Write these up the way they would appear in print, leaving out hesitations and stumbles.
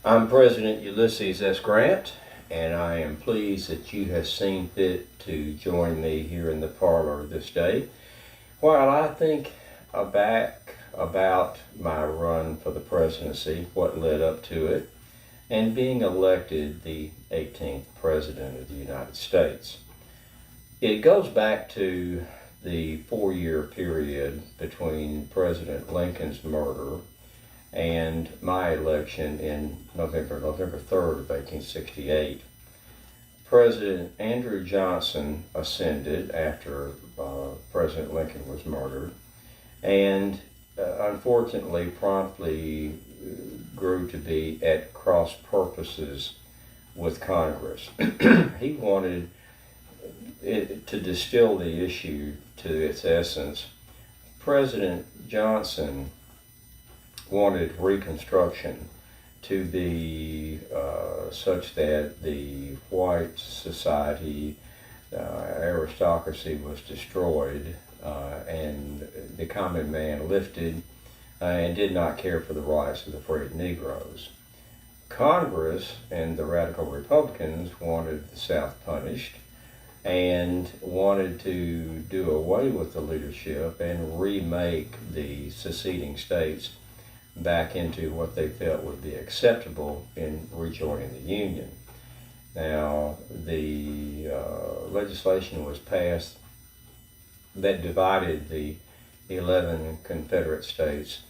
I'm President Ulysses S. Grant, and I am pleased that you have seen fit to join me here in the parlor this day while I think back about my run for the presidency, what led up to it, and being elected the 18th President of the United States. It goes back to the 4-year period between President Lincoln's murder and my election in November 3rd of 1868. President Andrew Johnson ascended after President Lincoln was murdered, and unfortunately promptly grew to be at cross purposes with Congress. He wanted to distill the issue to its essence. President Johnson wanted Reconstruction to be such that the white society aristocracy was destroyed and the common man lifted and did not care for the rights of the freed Negroes. Congress and the radical Republicans wanted the South punished and wanted to do away with the leadership and remake the seceding states back into what they felt would be acceptable in rejoining the Union. Now, the legislation was passed that divided the 11 Confederate states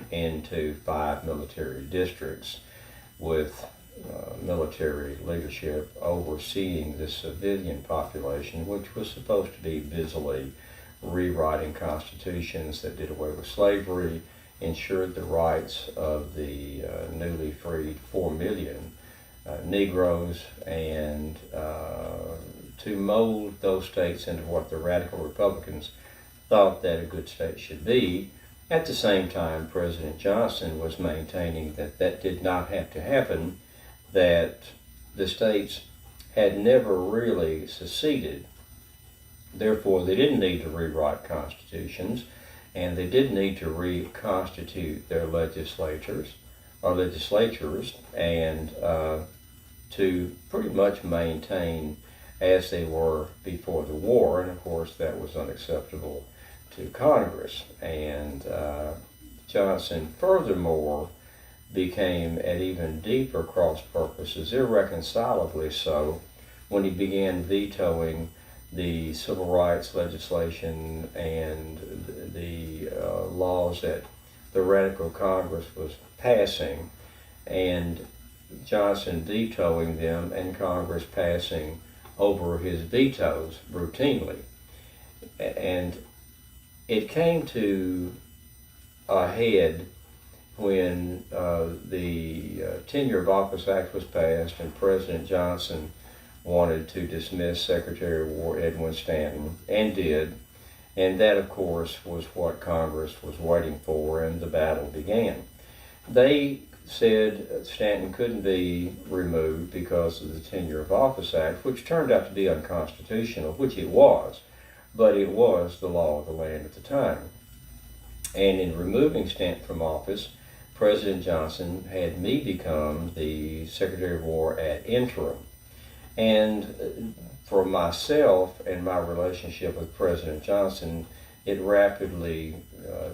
into 5 military districts, with military leadership overseeing the civilian population, which was supposed to be busily rewriting constitutions that did away with slavery, ensured the rights of the newly freed 4 million Negroes, and to mold those states into what the radical Republicans thought that a good state should be. At the same time, President Johnson was maintaining that that did not have to happen, that the states had never really seceded. Therefore, they didn't need to rewrite constitutions, and they did need to reconstitute their legislatures, and to pretty much maintain as they were before the war. And of course, that was unacceptable to Congress. And Johnson, furthermore, became at even deeper cross purposes, irreconcilably so, when he began vetoing the civil rights legislation and the laws that the radical Congress was passing, and Johnson vetoing them and Congress passing over his vetoes routinely. And it came to a head when the Tenure of Office Act was passed and President Johnson wanted to dismiss Secretary of War Edwin Stanton, and did. And that, of course, was what Congress was waiting for, and the battle began. They said Stanton couldn't be removed because of the Tenure of Office Act, which turned out to be unconstitutional, which it was, but it was the law of the land at the time. And in removing Stanton from office, President Johnson had me become the Secretary of War ad interim. And for myself and my relationship with President Johnson, it rapidly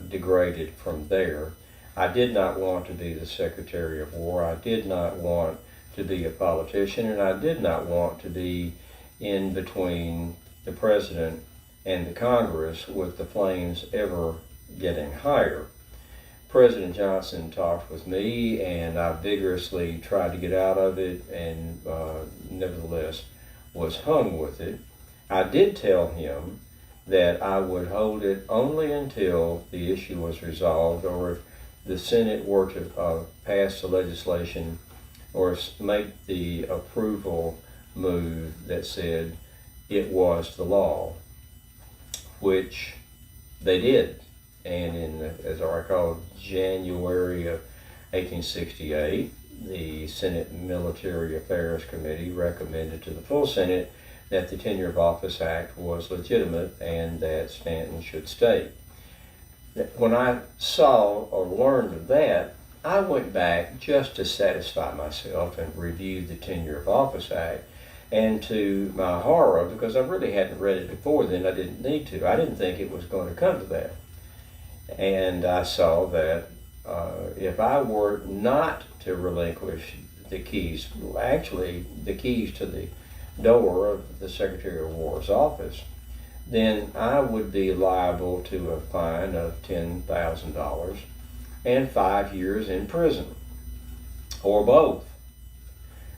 degraded from there. I did not want to be the Secretary of War. I did not want to be a politician, and I did not want to be in between the President and the Congress with the flames ever getting higher. President Johnson talked with me, and I vigorously tried to get out of it, and nevertheless was hung with it. I did tell him that I would hold it only until the issue was resolved, or if the Senate were to pass the legislation or make the approval move that said it was the law, which they did. And in, as I recall, January of 1868, the Senate Military Affairs Committee recommended to the full Senate that the Tenure of Office Act was legitimate and that Stanton should stay. When I saw or learned of that, I went back just to satisfy myself and reviewed the Tenure of Office Act. And to my horror, because I really hadn't read it before then, I didn't need to. I didn't think it was going to come to that. And I saw that if I were not to relinquish the keys, actually the keys to the door of the Secretary of War's office, then I would be liable to a fine of $10,000 and 5 years in prison, or both.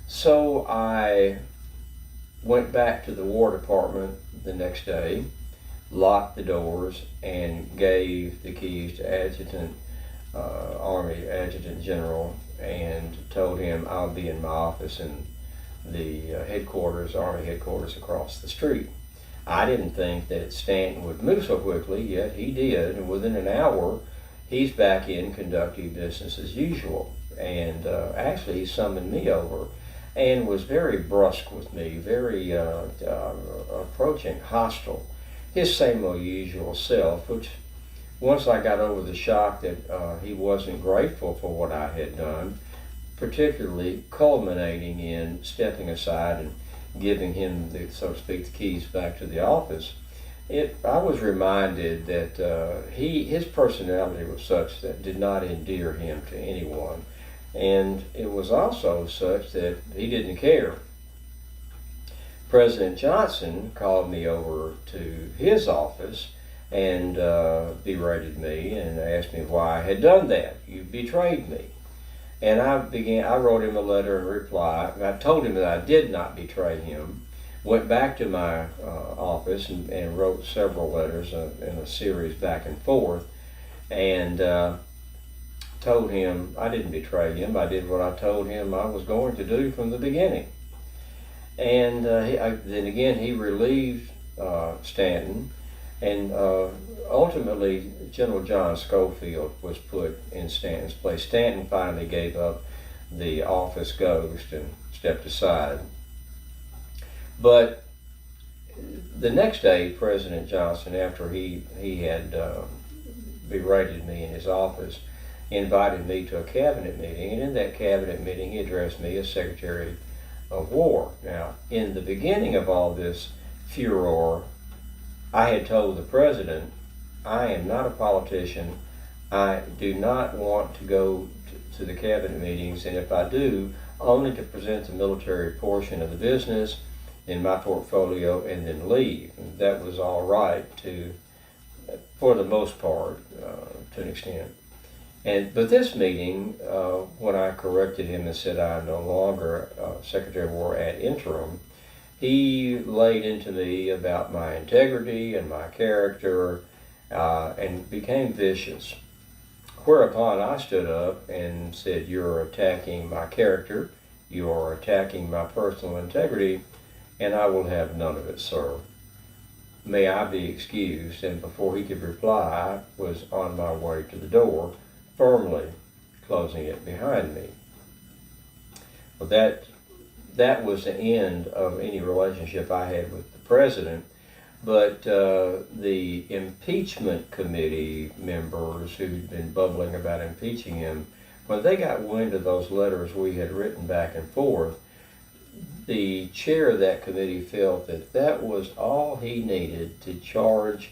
So I went back to the War Department the next day, locked the doors, and gave the keys to Army Adjutant General, and told him I'll be in my office in the headquarters, Army headquarters across the street. I didn't think that Stanton would move so quickly, yet he did, and within an hour he's back in conducting business as usual. And actually he summoned me over and was very brusque with me, very approaching, hostile. His same old usual self, which once I got over the shock that he wasn't grateful for what I had done, particularly culminating in stepping aside and giving him, so to speak, the keys back to the office, I was reminded that his personality was such that did not endear him to anyone. And it was also such that he didn't care. President Johnson called me over to his office and berated me and asked me why I had done that. You betrayed me. And I wrote him a letter in reply. I told him that I did not betray him. Went back to my office and wrote several letters in a series back and forth, and told him I didn't betray him. I did what I told him I was going to do from the beginning. And then again, he relieved Stanton, and ultimately General John Schofield was put in Stanton's place. Stanton finally gave up the office ghost and stepped aside. But the next day, President Johnson, after he had berated me in his office, invited me to a cabinet meeting, and in that cabinet meeting he addressed me as Secretary of War. Now, in the beginning of all this furor, I had told the President, I am not a politician. I do not want to go to the cabinet meetings, and if I do, only to present the military portion of the business in my portfolio and then leave. And that was all right for the most part, to an extent. But this meeting, when I corrected him and said I'm no longer Secretary of War ad interim, he laid into me about my integrity and my character, and became vicious. Whereupon I stood up and said, "You're attacking my character, you are attacking my personal integrity, and I will have none of it, sir. May I be excused?" And before he could reply, I was on my way to the door, firmly closing it behind me. Well, that was the end of any relationship I had with the President. But the impeachment committee members who'd been bubbling about impeaching him, when they got wind of those letters we had written back and forth, the chair of that committee felt that that was all he needed to charge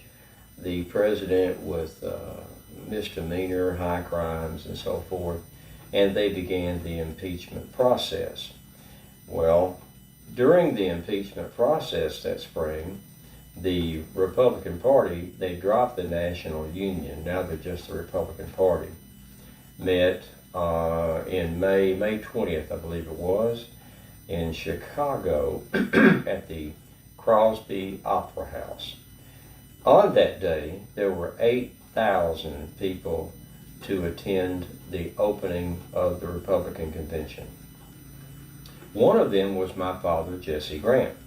the President with misdemeanor, high crimes, and so forth, and they began the impeachment process. Well, during the impeachment process that spring, the Republican Party, they dropped the National Union. Now they're just the Republican Party. Met in May 20th, I believe it was, in Chicago at the Crosby Opera House. On that day, there were 8,000 people to attend the opening of the Republican Convention. One of them was my father, Jesse Grant.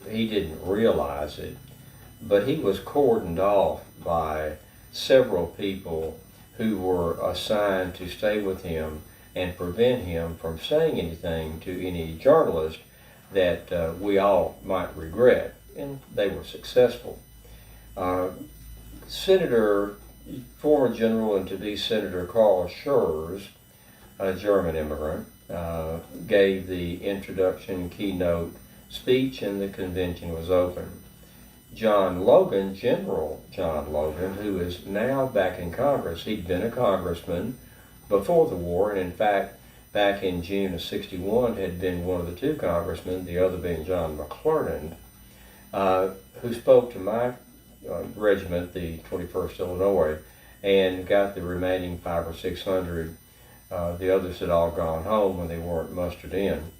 He didn't realize it, but he was cordoned off by several people who were assigned to stay with him and prevent him from saying anything to any journalist that we all might regret, and they were successful. Senator former General and to-be Senator Carl Schurz, a German immigrant, gave the introduction keynote speech, and the convention was open. John Logan, General John Logan, who is now back in Congress, he'd been a congressman before the war, and in fact, back in June of '61, had been one of the two congressmen, the other being John McClernand, who spoke to my regiment, the 21st Illinois, and got the remaining 500 or 600. The others had all gone home when they weren't mustered in.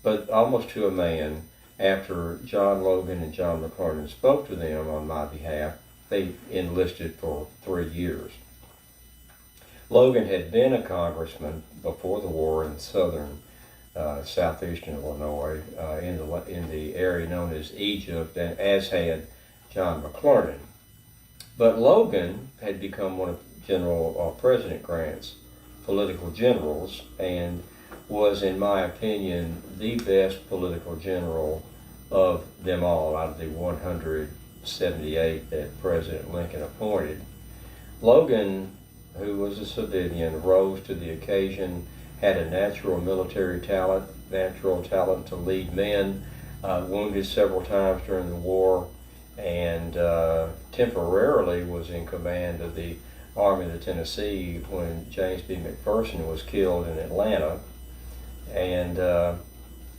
But almost to a man, after John Logan and John McClernand spoke to them on my behalf, they enlisted for 3 years. Logan had been a congressman before the war in southeastern Illinois, in the area known as Egypt, and as had John McClernand. But Logan had become one of President Grant's political generals, and was, in my opinion, the best political general of them all out of the 178 that President Lincoln appointed. Logan, who was a civilian, rose to the occasion, had a natural military talent, natural talent to lead men, wounded several times during the war, and temporarily was in command of the Army of the Tennessee when James B. McPherson was killed in Atlanta, and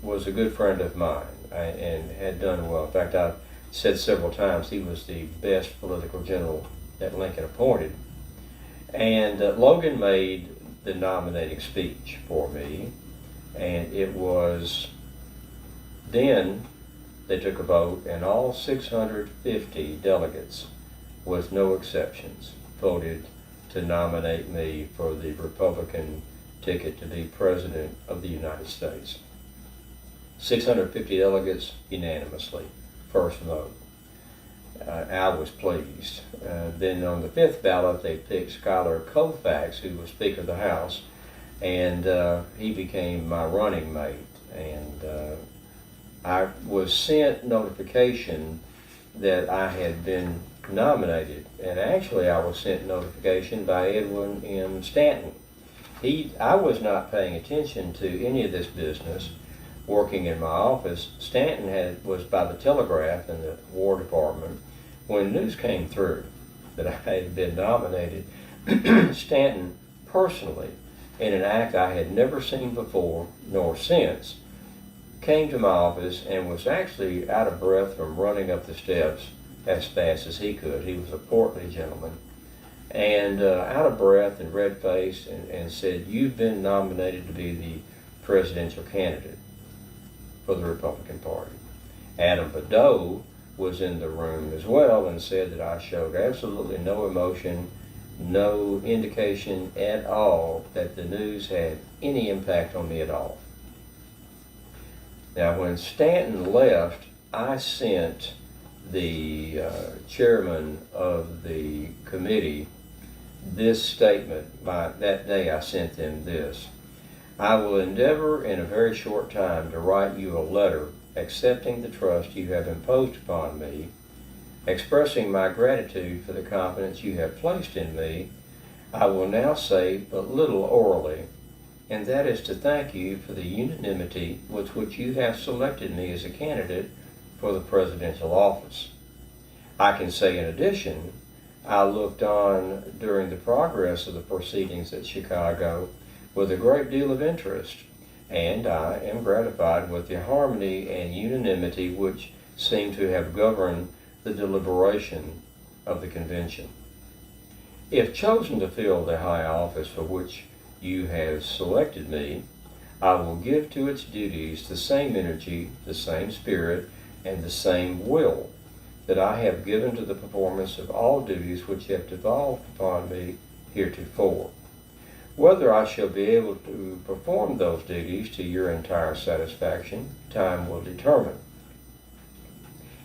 was a good friend of mine and had done well. In fact, I've said several times he was the best political general that Lincoln appointed. And Logan made the nominating speech for me, and it was then they took a vote, and all 650 delegates, with no exceptions, voted to nominate me for the Republican ticket to be President of the United States. 650 delegates unanimously, first vote. I was pleased. Then on the fifth ballot, they picked Schuyler Colfax, who was Speaker of the House, and he became my running mate. And I was sent notification that I had been nominated, and actually I was sent notification by Edwin M. Stanton. I was not paying attention to any of this business working in my office. Stanton was by the telegraph in the War Department. When news came through that I had been nominated, Stanton personally, in an act I had never seen before nor since, came to my office and was actually out of breath from running up the steps as fast as he could. He was a portly gentleman, and out of breath and red-faced, and said, "You've been nominated to be the presidential candidate for the Republican Party." Adam Badeau was in the room as well and said that I showed absolutely no emotion, no indication at all that the news had any impact on me at all. Now, when Stanton left, I sent the chairman of the committee this statement. That day I sent them this: "I will endeavor in a very short time to write you a letter accepting the trust you have imposed upon me, expressing my gratitude for the confidence you have placed in me. I will now say but little orally, and that is to thank you for the unanimity with which you have selected me as a candidate for the presidential office. I can say in addition, I looked on during the progress of the proceedings at Chicago with a great deal of interest, and I am gratified with the harmony and unanimity which seem to have governed the deliberation of the convention. If chosen to fill the high office for which you have selected me, I will give to its duties the same energy, the same spirit, and the same will that I have given to the performance of all duties which have devolved upon me heretofore. Whether I shall be able to perform those duties to your entire satisfaction, time will determine.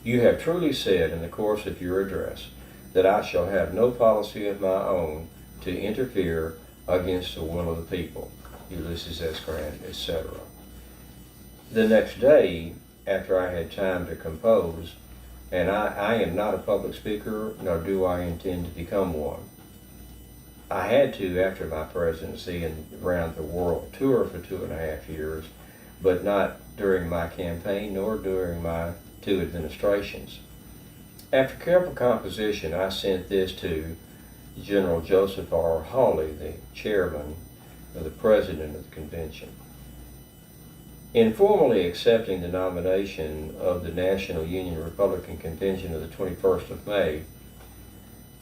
You have truly said in the course of your address that I shall have no policy of my own to interfere against the will of the people, Ulysses S. Grant, etc." The next day, after I had time to compose, and I am not a public speaker, nor do I intend to become one, I had to, after my presidency and around the world tour for 2.5 years, but not during my campaign nor during my 2 administrations. After careful composition, I sent this to General Joseph R. Hawley, the chairman or the president of the convention. In formally accepting the nomination of the National Union Republican Convention of the 21st of May,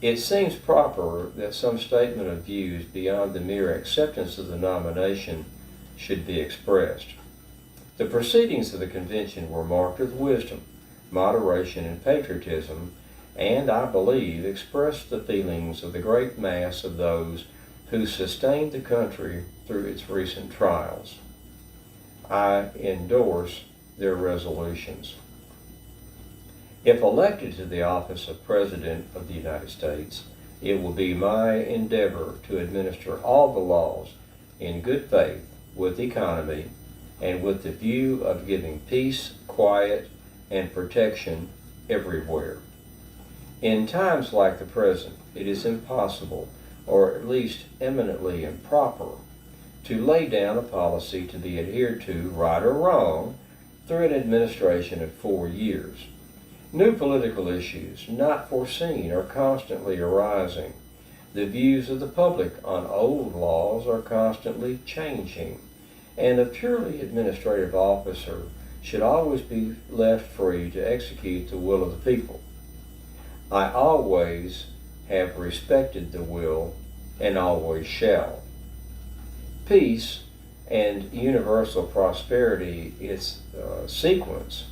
it seems proper that some statement of views beyond the mere acceptance of the nomination should be expressed. The proceedings of the convention were marked with wisdom, moderation, and patriotism, and I believe expressed the feelings of the great mass of those who sustained the country through its recent trials. I endorse their resolutions. If elected to the office of President of the United States, it will be my endeavor to administer all the laws in good faith with economy and with the view of giving peace, quiet, and protection everywhere. In times like the present, it is impossible, or at least eminently improper, to lay down a policy to be adhered to, right or wrong, through an administration of 4 years. New political issues, not foreseen, are constantly arising. The views of the public on old laws are constantly changing, and a purely administrative officer should always be left free to execute the will of the people. I always have respected the will and always shall. Peace and universal prosperity, its sequence,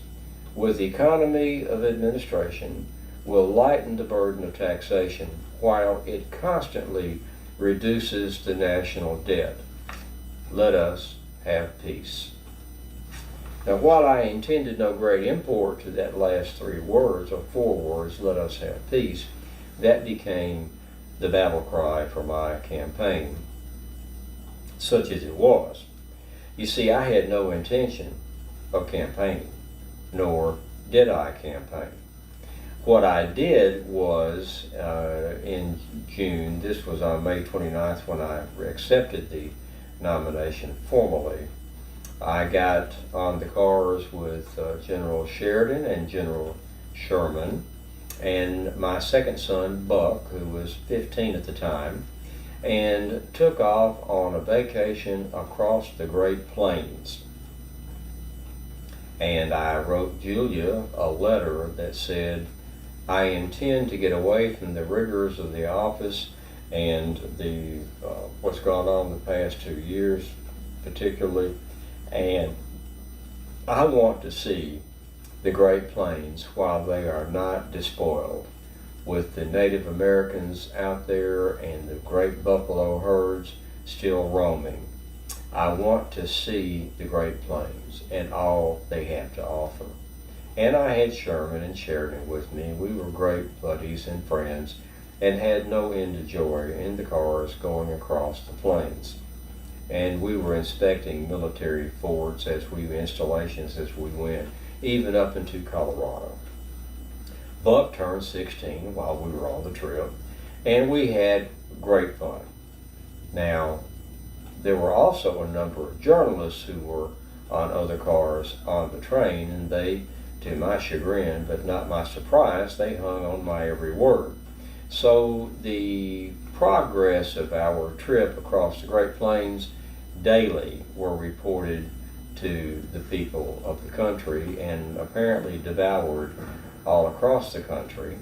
with economy of administration, will lighten the burden of taxation while it constantly reduces the national debt. Let us have peace. Now, while I intended no great import to that last 3 words, or 4 words, let us have peace, that became the battle cry for my campaign, such as it was. You see, I had no intention of campaigning, nor did I campaign. What I did was, in June, this was on May 29th when I accepted the nomination formally, I got on the cars with General Sheridan and General Sherman and my second son, Buck, who was 15 at the time, and took off on a vacation across the Great Plains. And I wrote Julia a letter that said, I intend to get away from the rigors of the office and the what's gone on the past 2 years particularly, and I want to see the Great Plains while they are not despoiled, with the Native Americans out there and the great buffalo herds still roaming. I want to see the Great Plains and all they have to offer. And I had Sherman and Sheridan with me. We were great buddies and friends and had no end of joy in the cars going across the plains. And we were inspecting military forts installations as we went, even up into Colorado. Buck turned 16 while we were on the trip, and we had great fun. Now, there were also a number of journalists who were on other cars on the train, and they, to my chagrin, but not my surprise, they hung on my every word. So the progress of our trip across the Great Plains daily were reported to the people of the country and apparently devoured all across the country.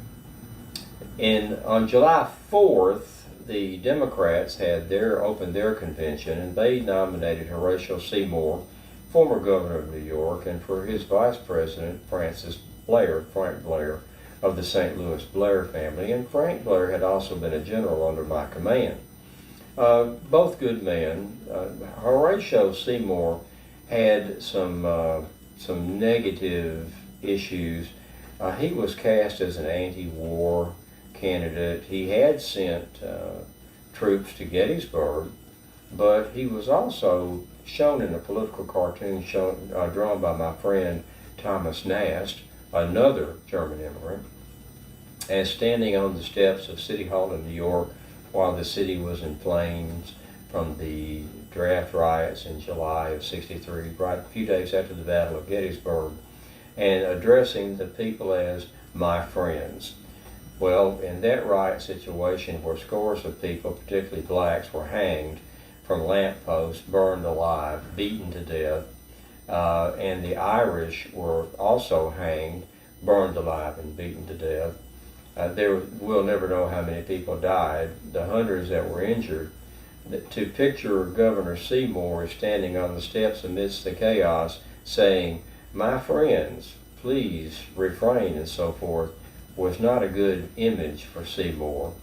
On July 4th, the Democrats had opened their convention, and they nominated Horatio Seymour, former governor of New York, and for his vice president, Frank Blair, of the St. Louis Blair family. And Frank Blair had also been a general under my command. Both good men. Horatio Seymour had some negative issues. He was cast as an anti-war candidate. He had sent troops to Gettysburg, but he was also shown in a political cartoon drawn by my friend Thomas Nast, another German immigrant, as standing on the steps of City Hall in New York while the city was in flames from the draft riots in July of '63, right a few days after the Battle of Gettysburg, and addressing the people as my friends. Well, in that riot situation where scores of people, particularly blacks, were hanged from lampposts, burned alive, beaten to death, and the Irish were also hanged, burned alive, and beaten to death. We'll never know how many people died, the hundreds that were injured. To picture Governor Seymour standing on the steps amidst the chaos saying, "My friends, please refrain," and so forth, was not a good image for Seymour.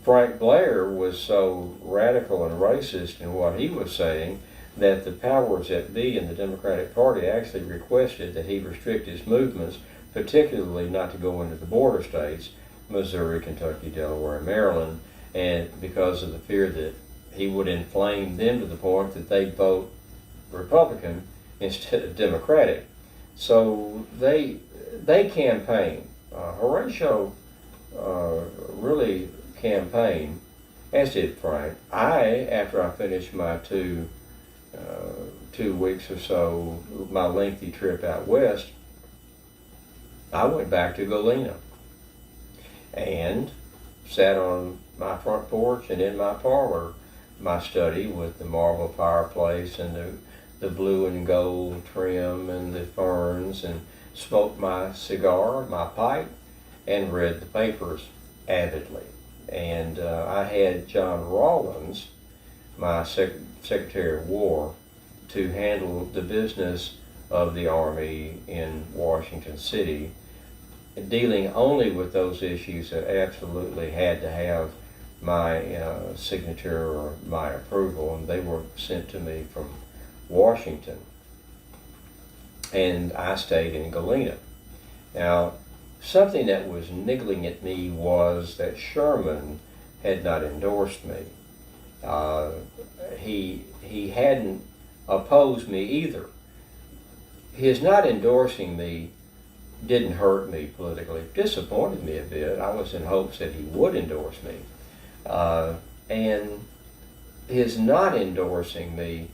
Frank Blair was so radical and racist in what he was saying that the powers that be in the Democratic Party actually requested that he restrict his movements, particularly not to go into the border states, Missouri, Kentucky, Delaware, and Maryland, and because of the fear that he would inflame them to the point that they'd vote Republican instead of Democratic. So they campaigned. Horatio really campaigned, as did Frank. After I finished my 2 weeks or so, my lengthy trip out west, I went back to Galena and sat on my front porch and in my parlor, my study with the marble fireplace and the blue and gold trim and the ferns, and smoked my cigar, my pipe, and read the papers avidly. And I had John Rawlins, my Secretary of War, to handle the business of the Army in Washington City, dealing only with those issues that absolutely had to have my signature or my approval, and they were sent to me from Washington. And I stayed in Galena. Now, something that was niggling at me was that Sherman had not endorsed me. He hadn't opposed me either. His not endorsing me didn't hurt me politically. It disappointed me a bit. I was in hopes that he would endorse me. And his not endorsing me,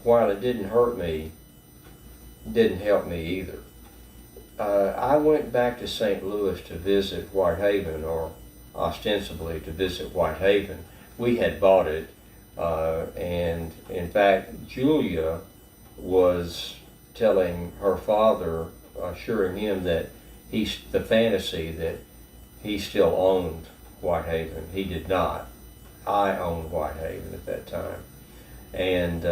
while it didn't hurt me, didn't help me either. I went back to St. Louis to visit Whitehaven, or ostensibly to visit Whitehaven. We had bought it, and in fact, Julia was telling her father, assuring him that the fantasy that he still owned Whitehaven. He did not. I owned Whitehaven at that time. And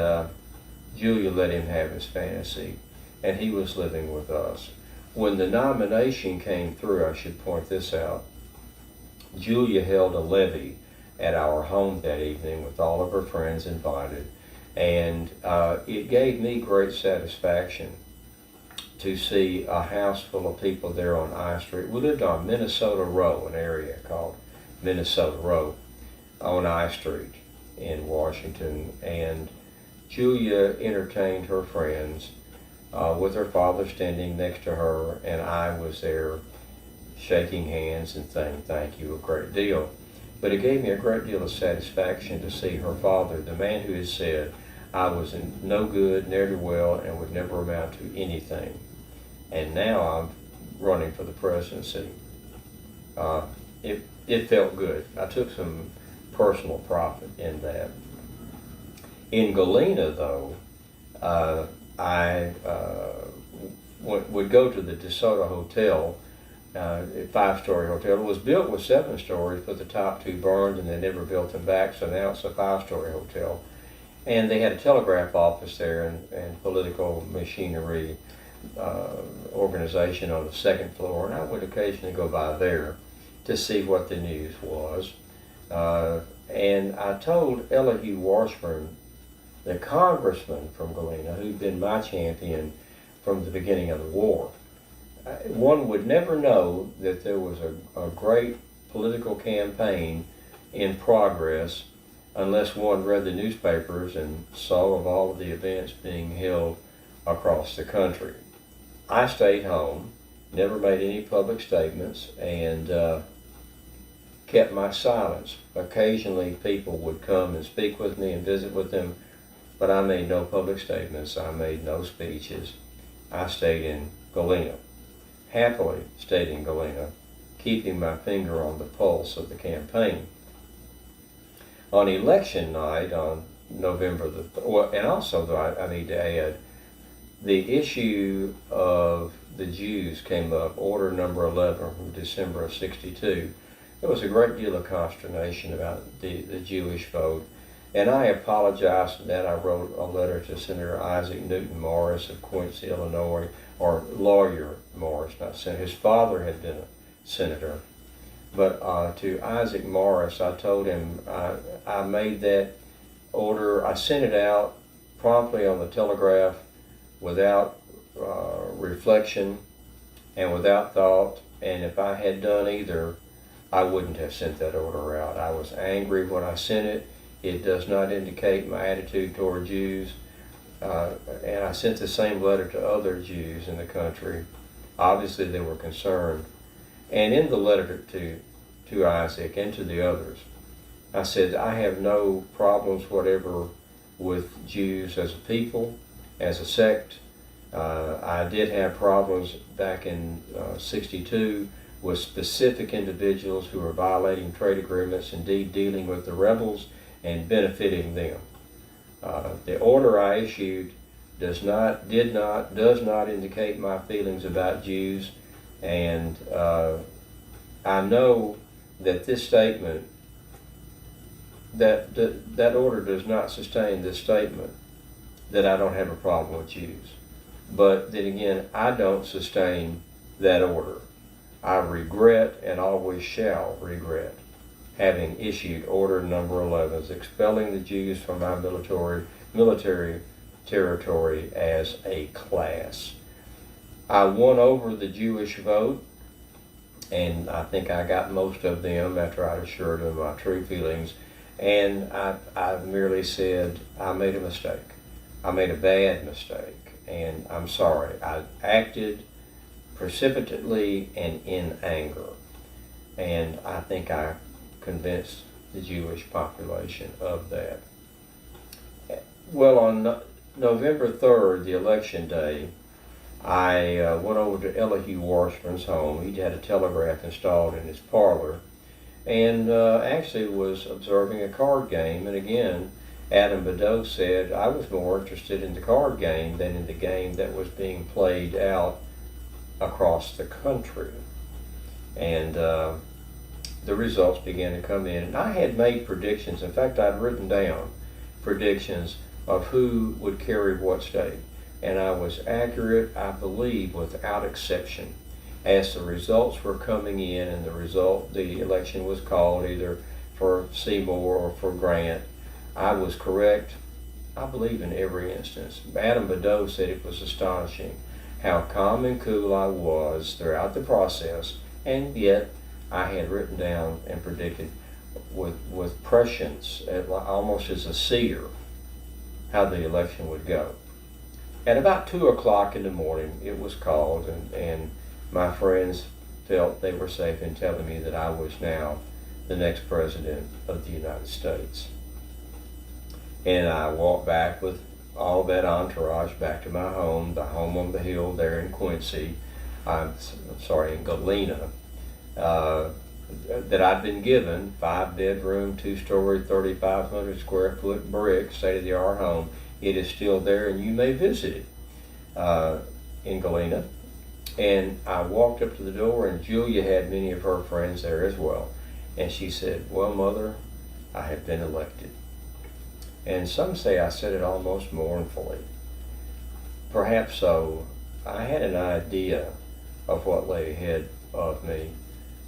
Julia let him have his fantasy, and he was living with us. When the nomination came through, I should point this out, Julia held a levee at our home that evening with all of her friends invited, and it gave me great satisfaction to see a house full of people there on I Street. We lived on Minnesota Row, an area called Minnesota Row, on I Street in Washington, and Julia entertained her friends with her father standing next to her, and I was there shaking hands and saying thank you a great deal. But it gave me a great deal of satisfaction to see her father, the man who had said I was no good, ne'er-do-well, and would never amount to anything. And now I'm running for the presidency. It felt good. I took some personal profit in that. In Galena, though, I would go to the DeSoto Hotel, a 5-story hotel. It was built with 7 stories, but the top 2 burned and they never built them back, so now it's a 5-story hotel. And they had a telegraph office there and political machinery organization on the 2nd floor, and I would occasionally go by there to see what the news was. And I told Elihu Washburn, the congressman from Galena, who'd been my champion from the beginning of the war, one would never know that there was a great political campaign in progress unless one read the newspapers and saw of all of the events being held across the country. I stayed home, never made any public statements, and kept my silence. Occasionally people would come and speak with me and visit with them, but I made no public statements. I made no speeches. I stayed in Galena, happily stayed in Galena, keeping my finger on the pulse of the campaign. On election night, on November and also though I need to add, the issue of the Jews came up, order number 11 from December of '62. There was a great deal of consternation about the Jewish vote, and I apologized for that. I wrote a letter to Senator Isaac Newton Morris of Quincy, Illinois, or Lawyer Morris, not Senator. His father had been a senator. But to Isaac Morris, I told him I made that order. I sent it out promptly on the telegraph without reflection and without thought. And if I had done either, I wouldn't have sent that order out. I was angry when I sent it. It does not indicate my attitude toward Jews. And I sent the same letter to other Jews in the country. Obviously, they were concerned. And in the letter to Isaac and to the others, I said, I have no problems whatever with Jews as a people, as a sect. I did have problems back in '62 with specific individuals who were violating trade agreements, indeed dealing with the rebels and benefiting them. The order I issued does not indicate my feelings about Jews, and I know that this statement, that order does not sustain this statement that I don't have a problem with Jews. But then again, I don't sustain that order. I regret and always shall regret having issued order number 11, expelling the Jews from my military territory as a class. I won over the Jewish vote, and I think I got most of them after I assured them my true feelings. And I merely said, I made a mistake. I made a bad mistake, and I'm sorry. I acted precipitately and in anger. And I think I convinced the Jewish population of that. Well, on November 3rd, the election day, I went over to Elihu Washburn's home. He had a telegraph installed in his parlor, and actually was observing a card game. And again, Adam Badeau said, I was more interested in the card game than in the game that was being played out across the country. And the results began to come in. And I had made predictions. In fact, I'd written down predictions of who would carry what state. And I was accurate, I believe, without exception. As the results were coming in and the election was called either for Seymour or for Grant, I was correct, I believe, in every instance. Adam Badeau said it was astonishing how calm and cool I was throughout the process, and yet I had written down and predicted with prescience, almost as a seer, how the election would go. At about 2 o'clock in the morning, it was called, and my friends felt they were safe in telling me that I was now the next president of the United States. And I walked back with all that entourage back to my home, the home on the hill there in Quincy, in Galena, that I'd been given, 5-bedroom, 2-story, 3,500 square foot brick, state-of-the-art home. It is still there, and you may visit it in Galena. And I walked up to the door, and Julia had many of her friends there as well. And she said, well, Mother, I have been elected. And some say I said it almost mournfully. Perhaps so. I had an idea of what lay ahead of me.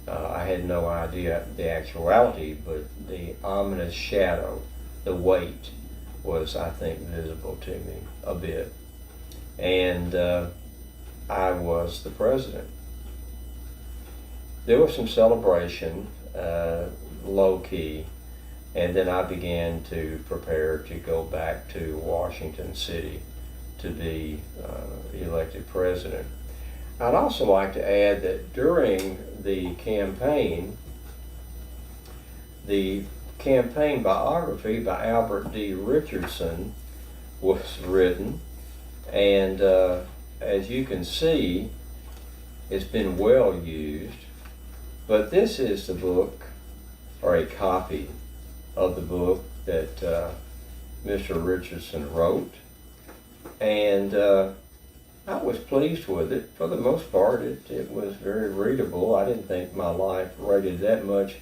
I had no idea the actuality, but the ominous shadow, the weight, was, I think, visible to me a bit. And I was the president. There was some celebration, low-key, and then I began to prepare to go back to Washington City to be elected president. I'd also like to add that during the campaign, The campaign biography by Albert D. Richardson was written, and as you can see, it's been well used. But this is the book, or a copy of the book that Mr. Richardson wrote, and I was pleased with it. For the most part, it was very readable. I didn't think my life rated that much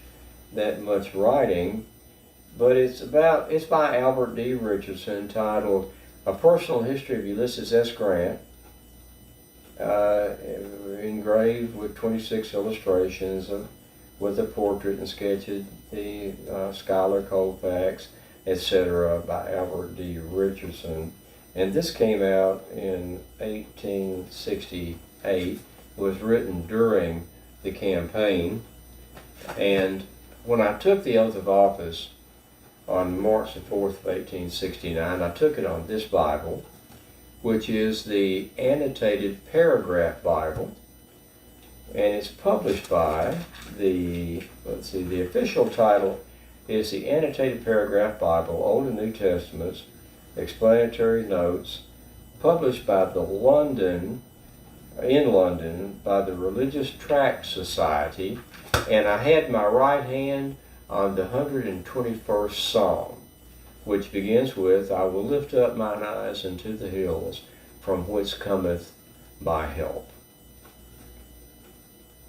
writing, but it's by Albert D. Richardson, titled A Personal History of Ulysses S. Grant, engraved with 26 illustrations with a portrait and sketch of the Schuyler Colfax, etc., by Albert D. Richardson. And this came out in 1868. It was written during the campaign. And when I took the oath of office on March the 4th of 1869, I took it on this Bible, which is the Annotated Paragraph Bible. And it's published by the official title is the Annotated Paragraph Bible, Old and New Testaments, Explanatory Notes, published by in London by the Religious Tract Society. And I had my right hand on the 121st Psalm, which begins with, I will lift up mine eyes unto the hills, from whence cometh my help.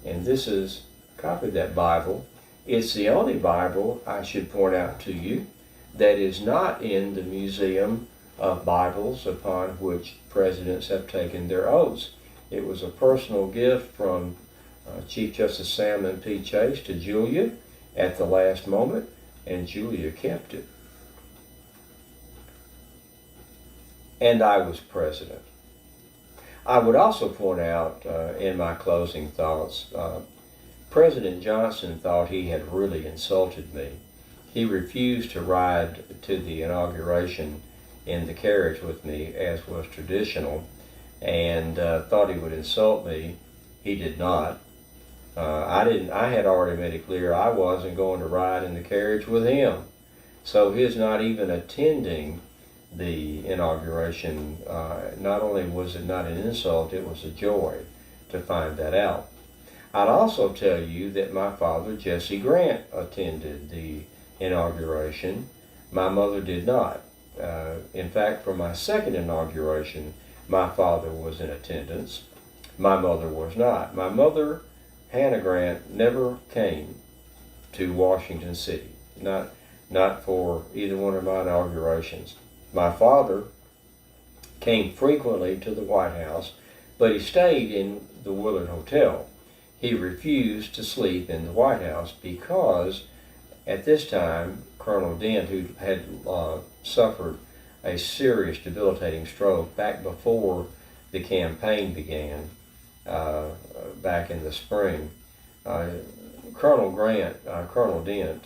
And this is a copy of that Bible. It's the only Bible, I should point out to you, that is not in the Museum of Bibles upon which presidents have taken their oaths. It was a personal gift from Chief Justice Salmon P. Chase to Julia at the last moment, and Julia kept it. And I was president. I would also point out in my closing thoughts, President Johnson thought he had really insulted me. He refused to ride to the inauguration in the carriage with me, as was traditional, and thought he would insult me. He did not. I had already made it clear I wasn't going to ride in the carriage with him. So his not even attending the inauguration, not only was it not an insult, it was a joy to find that out. I'd also tell you that my father, Jesse Grant, attended the inauguration. My mother did not. In fact, for my second inauguration, my father was in attendance. My mother was not. My mother, Hannah Grant, never came to Washington City, not for either one of my inaugurations. My father came frequently to the White House, but he stayed in the Willard Hotel. He refused to sleep in the White House because at this time, Colonel Dent, who had suffered a serious debilitating stroke back before the campaign began, back in the spring, Colonel Dent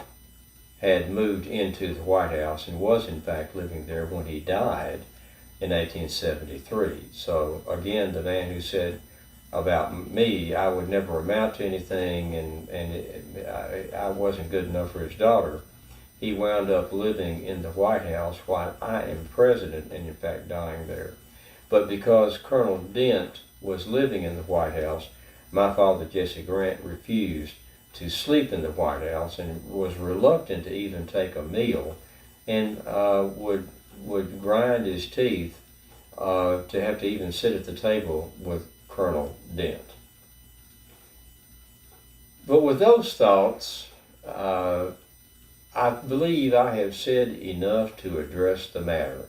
had moved into the White House and was in fact living there when he died in 1873. So again, the man who said about me I would never amount to anything and I wasn't good enough for his daughter, he wound up living in the White House while I am president and in fact dying there. But because Colonel Dent was living in the White House, my father, Jesse Grant, refused to sleep in the White House and was reluctant to even take a meal, and would grind his teeth to have to even sit at the table with Colonel Dent. But with those thoughts, I believe I have said enough to address the matter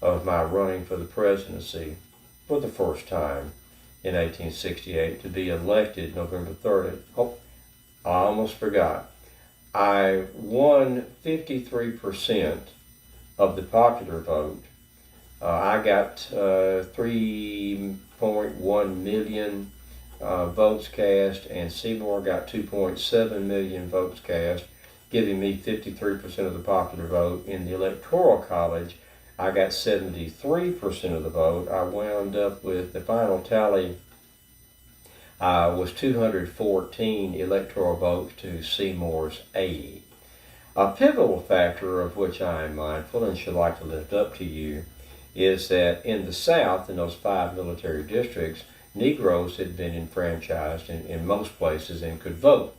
of my running for the presidency for the first time in 1868 to be elected November 30th. Oh, I almost forgot. I won 53% of the popular vote. I got 3.1 million votes cast, and Seymour got 2.7 million votes cast, giving me 53% of the popular vote. In the Electoral College, I got 73% of the vote. I wound up with the final tally was 214 electoral votes to Seymour's 80. A pivotal factor of which I am mindful and should like to lift up to you is that in the South, in those 5 military districts, Negroes had been enfranchised in most places and could vote.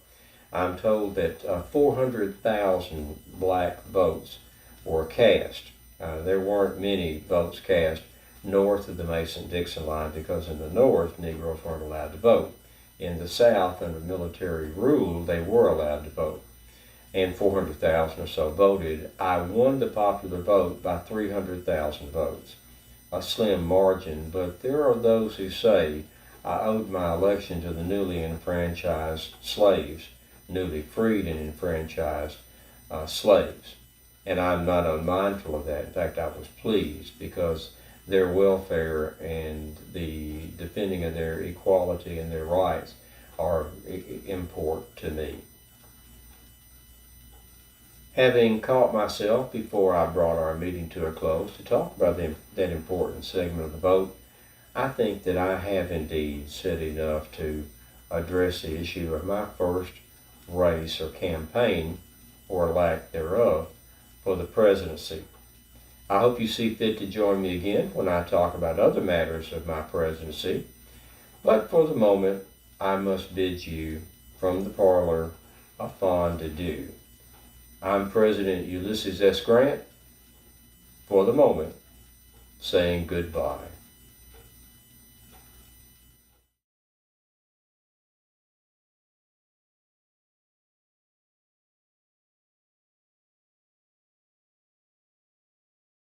I'm told that 400,000 black votes were cast. There weren't many votes cast north of the Mason-Dixon line because in the North, Negroes weren't allowed to vote. In the South, under military rule, they were allowed to vote. And 400,000 or so voted. I won the popular vote by 300,000 votes. A slim margin, but there are those who say I owed my election to the newly enfranchised slaves, newly freed and enfranchised slaves. And I'm not unmindful of that. In fact, I was pleased because their welfare and the defending of their equality and their rights are important to me. Having caught myself before I brought our meeting to a close to talk about that important segment of the vote, I think that I have indeed said enough to address the issue of my first race or campaign, or lack thereof, for the presidency. I hope you see fit to join me again when I talk about other matters of my presidency, but for the moment I must bid you from the parlor a fond adieu. I'm President Ulysses S. Grant, for the moment, saying goodbye.